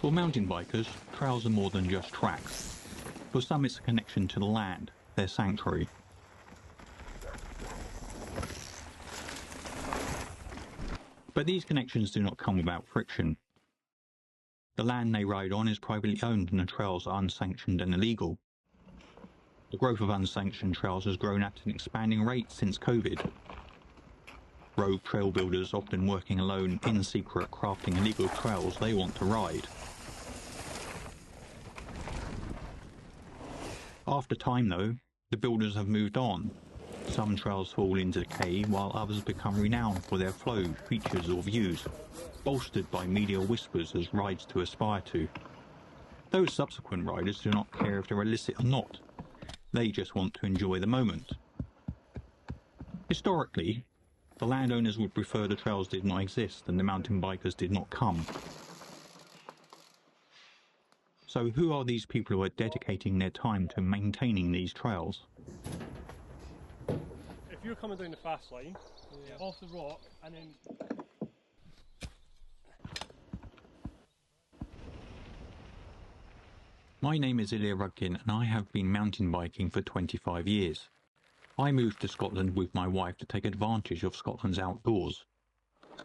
For mountain bikers, trails are more than just tracks. For some it's a connection to the land, their sanctuary. But these connections do not come without friction. The land they ride on is privately owned and the trails are unsanctioned and illegal. The growth of unsanctioned trails has grown at an expanding rate since COVID. Rogue trail builders often working alone in secret crafting illegal trails they want to ride. After time though, the builders have moved on. Some trails fall into decay while others become renowned for their flow, features or views, bolstered by media whispers as rides to aspire to. Those subsequent riders do not care if they're illicit or not. They just want to enjoy the moment. Historically, the landowners would prefer the trails did not exist and the mountain bikers did not come. So who are these people who are dedicating their time to maintaining these trails? If you're coming down the fast line, off the rock, and then... My name is Ilya Rudkin and I have been mountain biking for 25 years. I moved to Scotland with my wife to take advantage of Scotland's outdoors.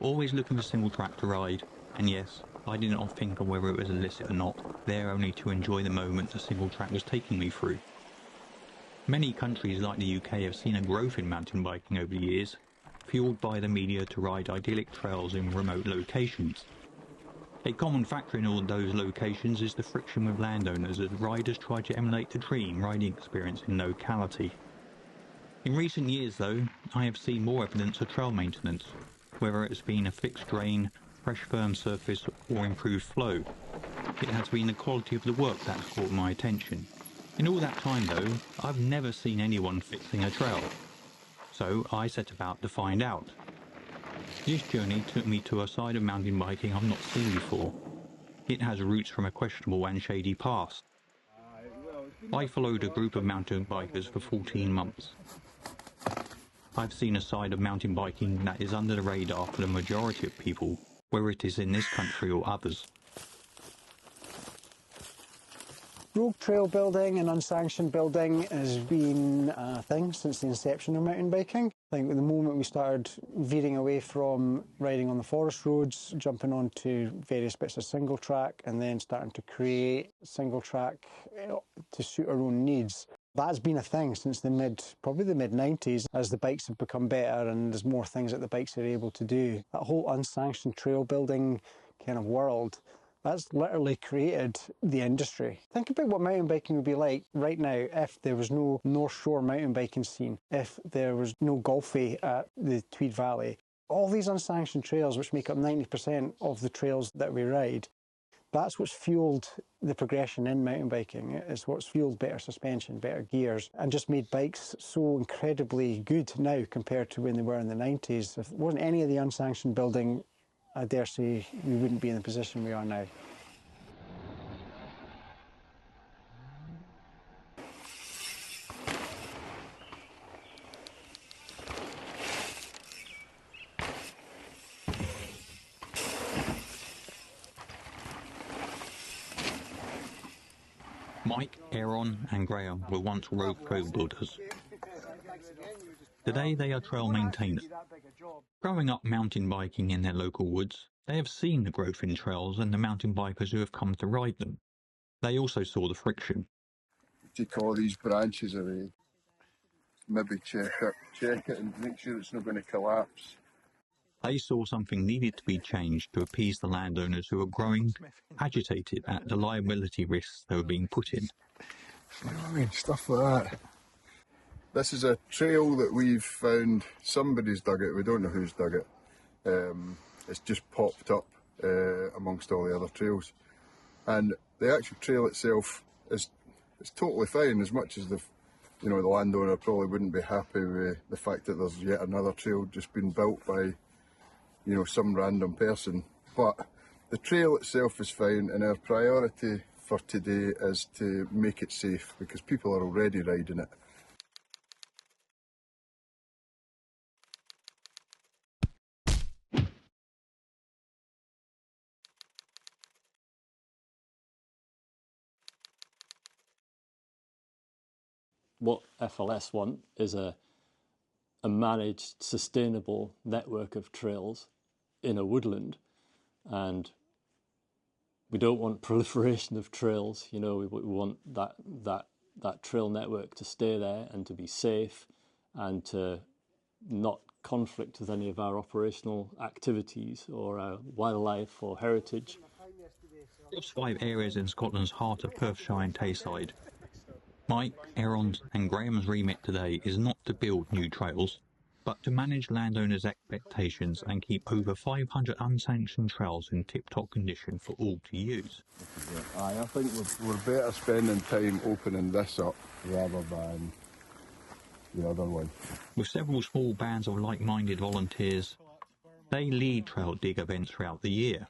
Always looking for single track to ride, and yes, I did not think of whether it was illicit or not, there only to enjoy the moment the single track was taking me through. Many countries like the UK have seen a growth in mountain biking over the years, fueled by the media to ride idyllic trails in remote locations. A common factor in all those locations is the friction with landowners as riders try to emulate the dream riding experience in locality. In recent years though, I have seen more evidence of trail maintenance, whether it has been a fixed drain, fresh firm surface or improved flow. It has been the quality of the work that has caught my attention. In all that time though, I've never seen anyone fixing a trail. So I set about to find out. This journey took me to a side of mountain biking I've not seen before. It has roots from a questionable and shady past. I followed a group of mountain bikers for 14 months. I've seen a side of mountain biking that is under the radar for the majority of people, whether it is in this country or others. Rogue trail building and unsanctioned building has been a thing since the inception of mountain biking. I think at the moment we started veering away from riding on the forest roads, jumping onto various bits of single track and then starting to create single track to suit our own needs. That's been a thing since probably the mid-90s, as the bikes have become better and there's more things that the bikes are able to do. That whole unsanctioned trail building kind of world, that's literally created the industry. Think about what mountain biking would be like right now if there was no North Shore mountain biking scene, if there was no golfie at the Tweed Valley. All these unsanctioned trails, which make up 90% of the trails that we ride, that's what's fueled the progression in mountain biking. It's what's fueled better suspension, better gears, and just made bikes so incredibly good now compared to when they were in the 90s. If it wasn't any of the unsanctioned building, I dare say we wouldn't be in the position we are now. Mike, Aaron and Graham were once rogue trail builders. Today they are trail maintainers. Growing up mountain biking in their local woods, they have seen the growth in trails and the mountain bikers who have come to ride them. They also saw the friction. Take all these branches away, maybe check it and make sure it's not going to collapse. They saw something needed to be changed to appease the landowners who were growing agitated at the liability risks they were being put in. You know what I mean? Stuff like that. This is a trail that we've found. Somebody's dug it, we don't know who's dug it. It's just popped up amongst all the other trails. And the actual trail itself is totally fine, as much as the landowner probably wouldn't be happy with the fact that there's yet another trail just been built by some random person. But the trail itself is fine, and our priority for today is to make it safe because people are already riding it. what FLS want is a managed, sustainable network of trails in a woodland, and we don't want proliferation of trails. You know, we want that trail network to stay there and to be safe and to not conflict with any of our operational activities or our wildlife or heritage. There's 5 areas in Scotland's heart of Perthshire and Tayside. Mike, Aaron's and Graham's remit today is not to build new trails, but to manage landowners' expectations and keep over 500 unsanctioned trails in tip-top condition for all to use. Aye, I think we're better spending time opening this up rather than the other one. With several small bands of like-minded volunteers, they lead trail dig events throughout the year.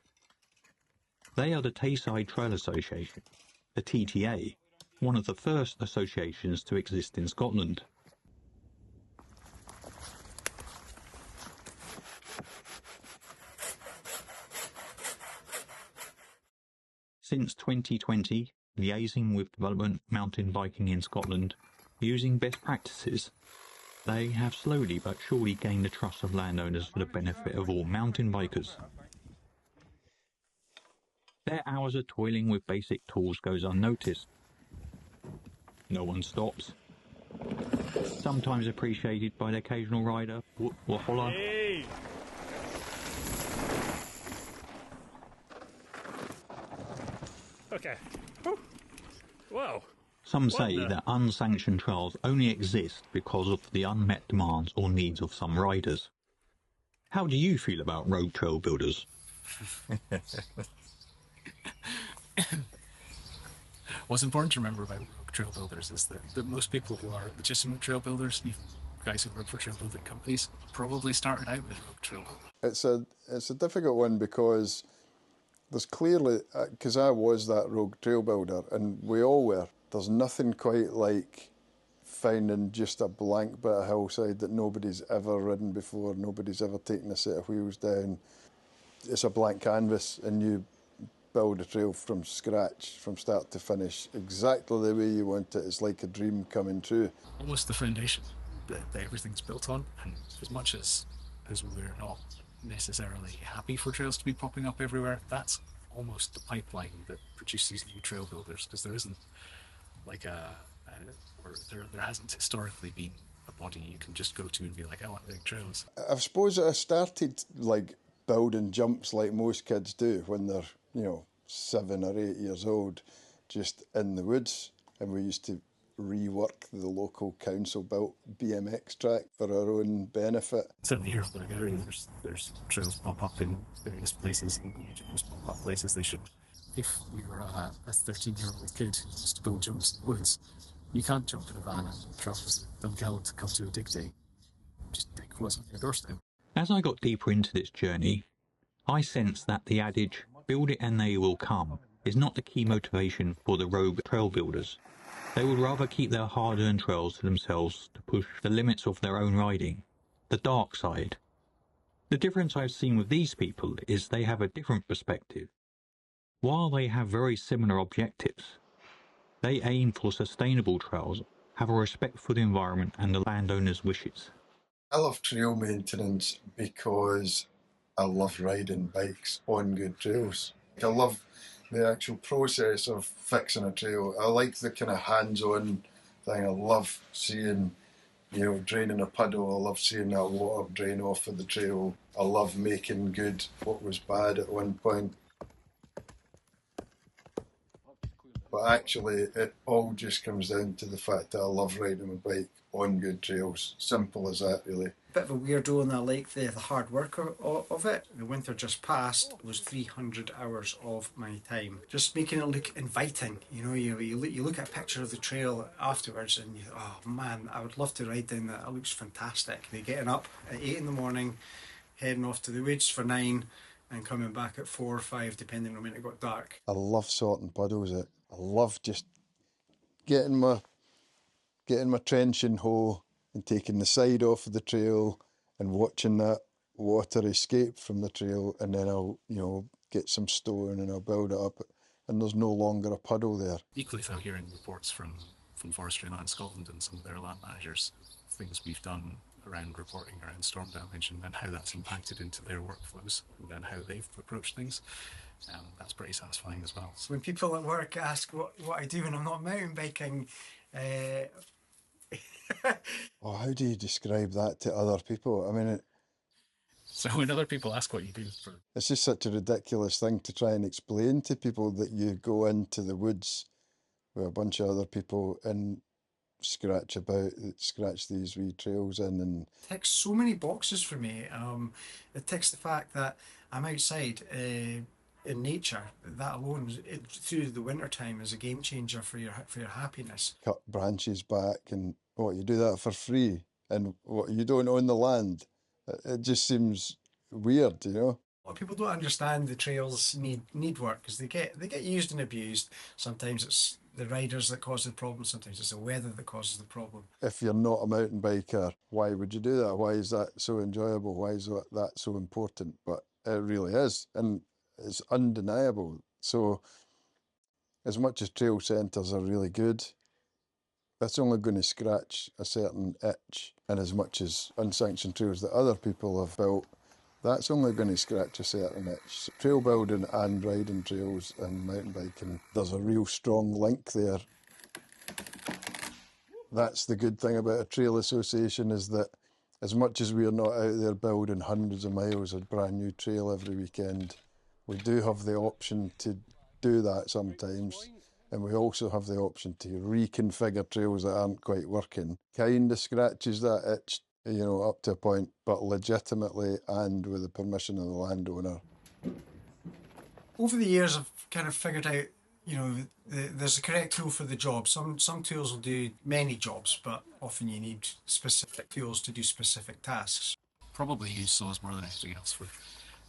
They are the Tayside Trail Association, the TTA, one of the first associations to exist in Scotland. Since 2020, liaising with development mountain biking in Scotland, using best practices, they have slowly but surely gained the trust of landowners for the benefit of all mountain bikers. Their hours of toiling with basic tools goes unnoticed. No one stops. Sometimes appreciated by the occasional rider or holler. Hey. Okay. Whew. Whoa. Some say that unsanctioned trails only exist because of the unmet demands or needs of some riders. How do you feel about road trail builders? What's important to remember about rogue trail builders is that most people who are legitimate trail builders, even guys who work for trail building companies, probably started out with rogue trail builders. It's a difficult one because there's clearly, because I was that rogue trail builder and we all were, there's nothing quite like finding just a blank bit of hillside that nobody's ever ridden before, nobody's ever taken a set of wheels down. It's a blank canvas and you build a trail from scratch, from start to finish, exactly the way you want it. It's like a dream coming true. Almost the foundation that everything's built on, and as much as we're not necessarily happy for trails to be popping up everywhere, that's almost the pipeline that produces new trail builders, because there isn't like or there hasn't historically been a body you can just go to and be like, I want big trails. I suppose I started like building jumps like most kids do when they're, 7 or 8 years old, just in the woods, and we used to rework the local council built BMX track for our own benefit. Certainly here in the area, there's trails pop up in various places, and just pop up places they should. If you're a 13-year-old kid who wants to build jumps in the woods, you can't jump in a van and travel to Dunkelwald to come to a dig day. Just dig what's on your doorstep. As I got deeper into this journey, I sensed that the adage, build it and they will come, is not the key motivation for the rogue trail builders. They would rather keep their hard-earned trails to themselves to push the limits of their own riding, the dark side. The difference I've seen with these people is they have a different perspective. While they have very similar objectives, they aim for sustainable trails, have a respect for the environment and the landowner's wishes. I love trail maintenance because I love riding bikes on good trails. I love the actual process of fixing a trail. I like the kind of hands-on thing. I love seeing, draining a puddle. I love seeing that water drain off of the trail. I love making good what was bad at one point. But actually, it all just comes down to the fact that I love riding my bike on good trails. Simple as that, really. Bit of a weirdo, and I like the hard work of it. The winter just passed was 300 hours of my time. Just making it look inviting. You look at a picture of the trail afterwards and you think, oh man, I would love to ride down that. It looks fantastic. They're getting up at 8 in the morning, heading off to the woods for 9 and coming back at 4 or 5 depending on when it got dark. I love sorting puddles out. I love just getting my trenching hoe and taking the side off of the trail and watching that water escape from the trail, and then I'll get some stone and I'll build it up and there's no longer a puddle there. Equally, if I'm hearing reports from from Forestry Land Scotland and some of their land managers, things we've done around reporting around storm damage and how that's impacted into their workflows and then how they've approached things. That's pretty satisfying as well. When people at work ask what I do when I'm not mountain biking, Oh, how do you describe that to other people? I mean, So when other people ask what you do for... it's just such a ridiculous thing to try and explain to people that you go into the woods with a bunch of other people and scratch these wee trails in. And it ticks so many boxes for me. It ticks the fact that I'm outside in nature. That alone, through the winter time, is a game changer for your happiness. cut branches back, and what, you do that for free, and what, you don't own the land. It just seems weird, you know. A lot of people don't understand the trails need work because they get used and abused. Sometimes it's the riders that cause the problem, sometimes it's the weather that causes the problem. If you're not a mountain biker, why would you do that? Why is that so enjoyable? Why is that so important? But it really is, and it's undeniable. So as much as trail centres are really good, that's only going to scratch a certain itch, and as much as unsanctioned trails that other people have built, that's only going to scratch a certain itch. Trail building and riding trails and mountain biking, there's a real strong link there. That's the good thing about a trail association, is that as much as we are not out there building hundreds of miles of brand new trail every weekend, we do have the option to do that sometimes. And we also have the option to reconfigure trails that aren't quite working. Kind of scratches that itch, you know, up to a point, but legitimately and with the permission of the landowner. Over the years, I've kind of figured out, you know, there's a correct tool for the job. Some tools will do many jobs, but often you need specific tools to do specific tasks. Probably use saws more than anything else for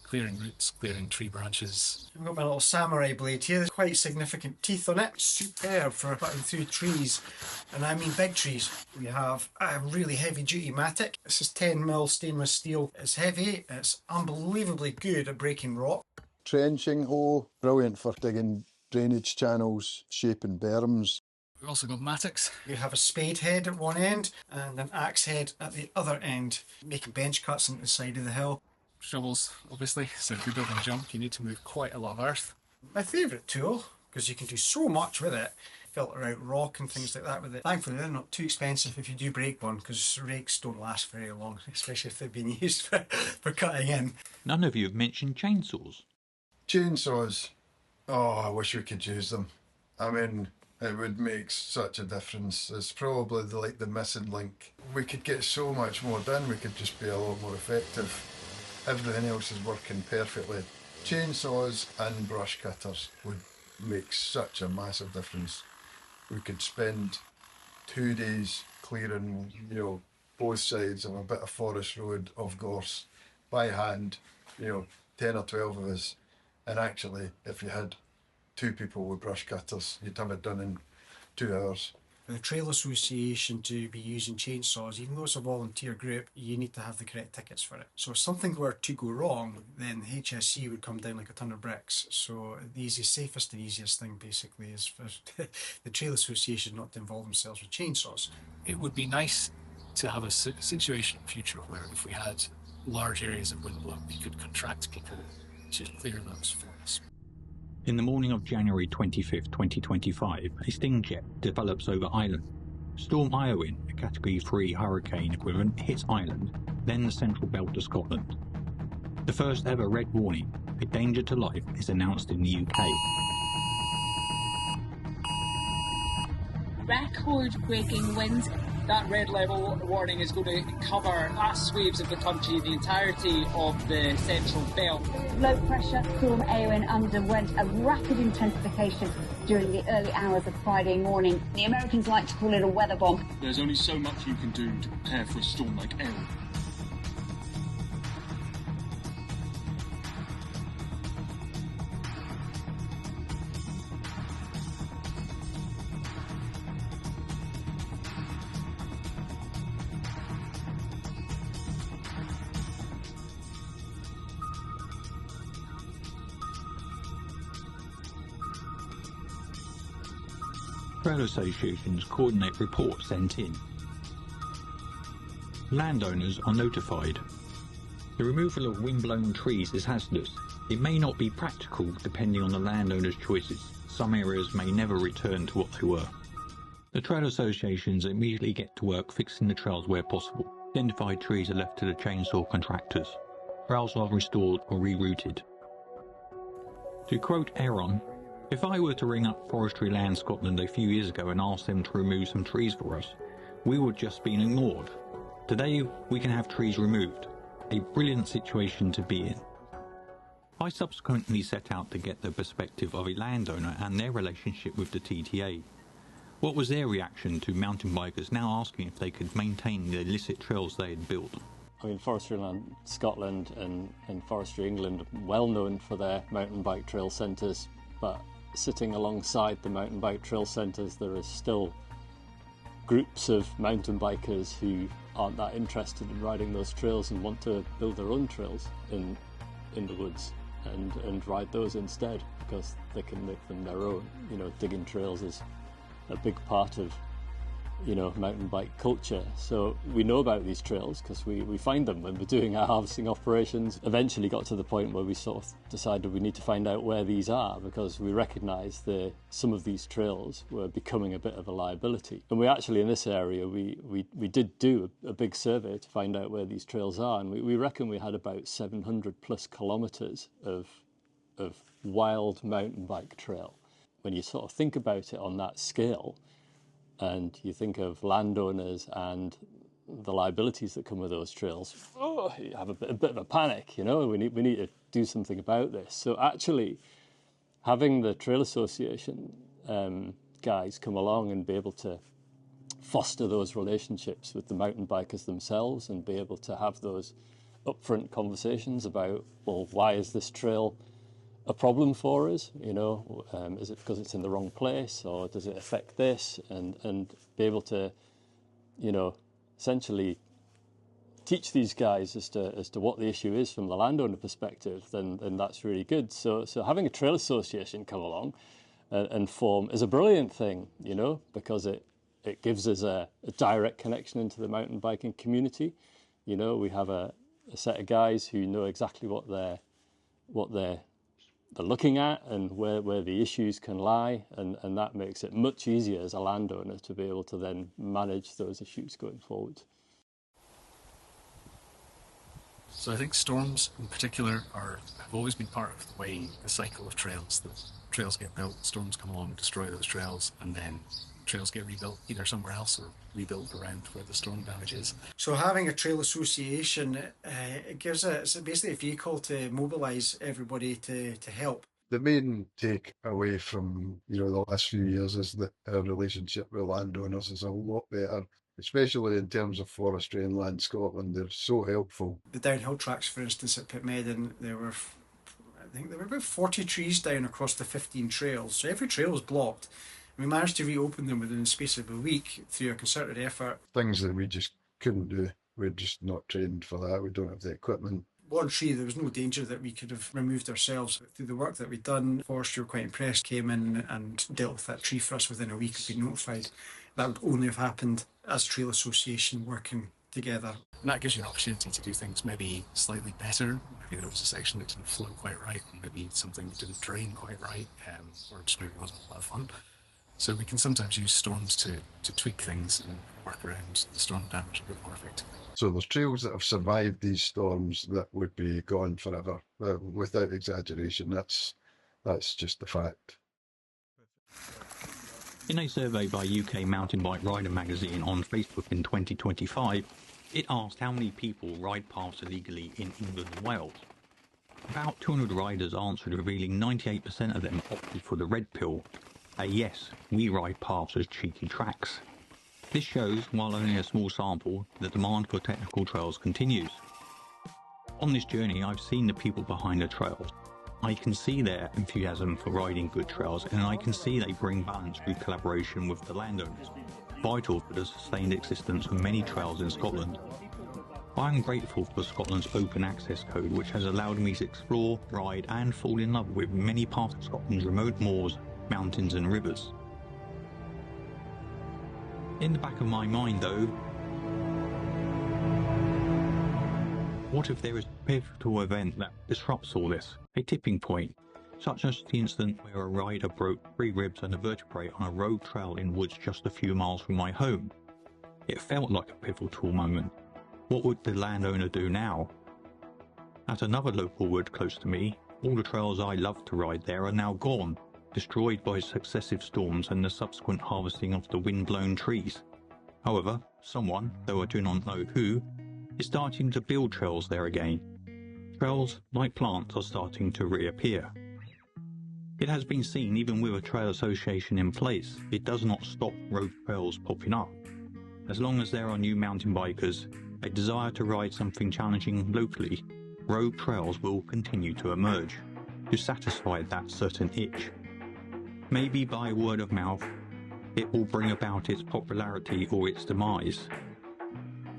clearing roots, clearing tree branches. I've got my little samurai blade here. There's quite significant teeth on it. Superb for cutting through trees, and I mean big trees. We have a really heavy duty matic. This is 10mm stainless steel. It's heavy, it's unbelievably good at breaking rock. Trenching hole, brilliant for digging drainage channels, shaping berms. We've also got matics. You have a spade head at one end and an axe head at the other end, making bench cuts into the side of the hill. Shovels, obviously, so if you're building a jump, you need to move quite a lot of earth. My favourite tool, because you can do so much with it. Filter out rock and things like that with it. Thankfully, they're not too expensive if you do break one, because rakes don't last very long, especially if they've been used for cutting in. None of you have mentioned chainsaws. Chainsaws, oh, I wish we could use them. I mean, it would make such a difference. It's probably the missing link. We could get so much more done, we could just be a lot more effective. Everything else is working perfectly. Chainsaws and brush cutters would make such a massive difference. We could spend 2 days clearing, you know, both sides of a bit of forest road of gorse by hand, you know, 10 or 12 of us. And actually, if you had 2 people with brush cutters, you'd have it done in 2 hours. For the Trail Association to be using chainsaws, even though it's a volunteer group, you need to have the correct tickets for it. So if something were to go wrong, then the HSC would come down like a ton of bricks. So the safest and easiest thing basically is for the Trail Association not to involve themselves with chainsaws. It would be nice to have a situation in the future where if we had large areas of windblow, we could contract people to clear those for us. In the morning of January 25th, 2025, a Stingjet develops over Island. Storm Iowyn, a Category 3 hurricane equivalent, hits Ireland, then the central belt of Scotland. The first ever red warning, a danger to life, is announced in the UK. Record-breaking winds. That red level warning is going to cover vast swathes of the country, the entirety of the central belt. Low pressure storm Eowyn underwent a rapid intensification during the early hours of Friday morning. The Americans like to call it a weather bomb. There's only so much you can do to prepare for a storm like Eowyn. Trail associations coordinate reports sent in. Landowners are notified. The removal of wind-blown trees is hazardous. It may not be practical depending on the landowner's choices. Some areas may never return to what they were. The trail associations immediately get to work fixing the trails where possible. Identified trees are left to the chainsaw contractors. Trails are restored or rerouted. To quote Aaron, "If I were to ring up Forestry Land Scotland a few years ago and ask them to remove some trees for us, we would just be ignored. Today we can have trees removed. A brilliant situation to be in." I subsequently set out to get the perspective of a landowner and their relationship with the TTA. What was their reaction to mountain bikers now asking if they could maintain the illicit trails they had built? I mean, Forestry Land Scotland and Forestry England are well known for their mountain bike trail centres, but sitting alongside the mountain bike trail centres there is still groups of mountain bikers who aren't that interested in riding those trails and want to build their own trails in the woods and ride those instead because they can make them their own. You know, digging trails is a big part of, you know, mountain bike culture. So we know about these trails because we find them when we're doing our harvesting operations. Eventually got to the point where we sort of decided we need to find out where these are because we recognised that some of these trails were becoming a bit of a liability. And we actually, in this area, we did do a big survey to find out where these trails are, and we reckon we had about 700 plus kilometres of wild mountain bike trail. When you sort of think about it on that scale, and you think of landowners and the liabilities that come with those trails, you have a bit of a panic, you know, we need to do something about this. So actually, having the Trail Association guys come along and be able to foster those relationships with the mountain bikers themselves and be able to have those upfront conversations about, well, why is this trail a problem for us? You know, is it because it's in the wrong place, or does it affect this? And be able to, you know, essentially teach these guys as to what the issue is from the landowner perspective, then that's really good. So having a trail association come along and form is a brilliant thing, you know, because it gives us a direct connection into the mountain biking community. You know, we have a set of guys who know exactly what they're looking at and where the issues can lie, and that makes it much easier as a landowner to be able to then manage those issues going forward. So I think storms in particular have always been part of the way, the cycle of trails. The trails get built, storms come along, destroy those trails, and then trails get rebuilt either somewhere else or rebuilt around where the storm damage is. So having a trail association, it's basically a vehicle to mobilise everybody to help. The main take away from, you know, the last few years is that our relationship with landowners is a lot better, especially in terms of Forestry and Land Scotland. They're so helpful. The downhill tracks, for instance, at Pitmedden, there were about 40 trees down across the 15 trails. So every trail was blocked. We managed to reopen them within the space of a week through a concerted effort. Things that we just couldn't do. We're just not trained for that. We don't have the equipment. One tree, there was no danger that we could have removed ourselves. Through the work that we'd done, Forestry were quite impressed, came in and dealt with that tree for us within a week of being notified. That would only have happened as a trail association working together. And that gives you an opportunity to do things maybe slightly better. Maybe there was a section that didn't flow quite right, and maybe something didn't drain quite right, or just maybe wasn't a lot of fun. So we can sometimes use storms to tweak things and work around the storm damage a bit more effectively. So there's trails that have survived these storms that would be gone forever, without exaggeration. That's just the fact. In a survey by UK Mountain Bike Rider magazine on Facebook in 2025, it asked how many people ride paths illegally in England and Wales. About 200 riders answered, revealing 98% of them opted for the red pill. Yes, we ride paths as cheeky tracks. This shows, while only a small sample, the demand for technical trails continues. On this journey, I've seen the people behind the trails. I can see their enthusiasm for riding good trails, and I can see they bring balance through collaboration with the landowners, vital for the sustained existence of many trails in Scotland. I am grateful for Scotland's open access code, which has allowed me to explore, ride and fall in love with many parts of Scotland's remote moors, mountains and rivers. In the back of my mind though, what if there is a pivotal event that disrupts all this? A tipping point, such as the incident where a rider broke 3 ribs and a vertebrae on a road trail in woods just a few miles from my home. It felt like a pivotal moment. What would the landowner do now? At another local wood close to me, all the trails I loved to ride there are now gone, destroyed by successive storms and the subsequent harvesting of the wind-blown trees. However, someone, though I do not know who, is starting to build trails there again. Trails, like plants, are starting to reappear. It has been seen even with a trail association in place, it does not stop road trails popping up. As long as there are new mountain bikers, a desire to ride something challenging locally, road trails will continue to emerge, to satisfy that certain itch. Maybe by word of mouth, it will bring about its popularity or its demise.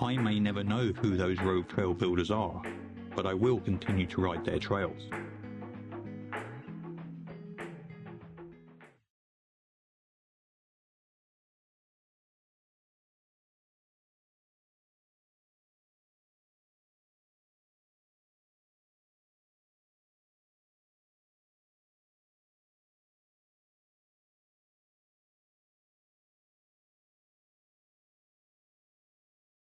I may never know who those road trail builders are, but I will continue to ride their trails.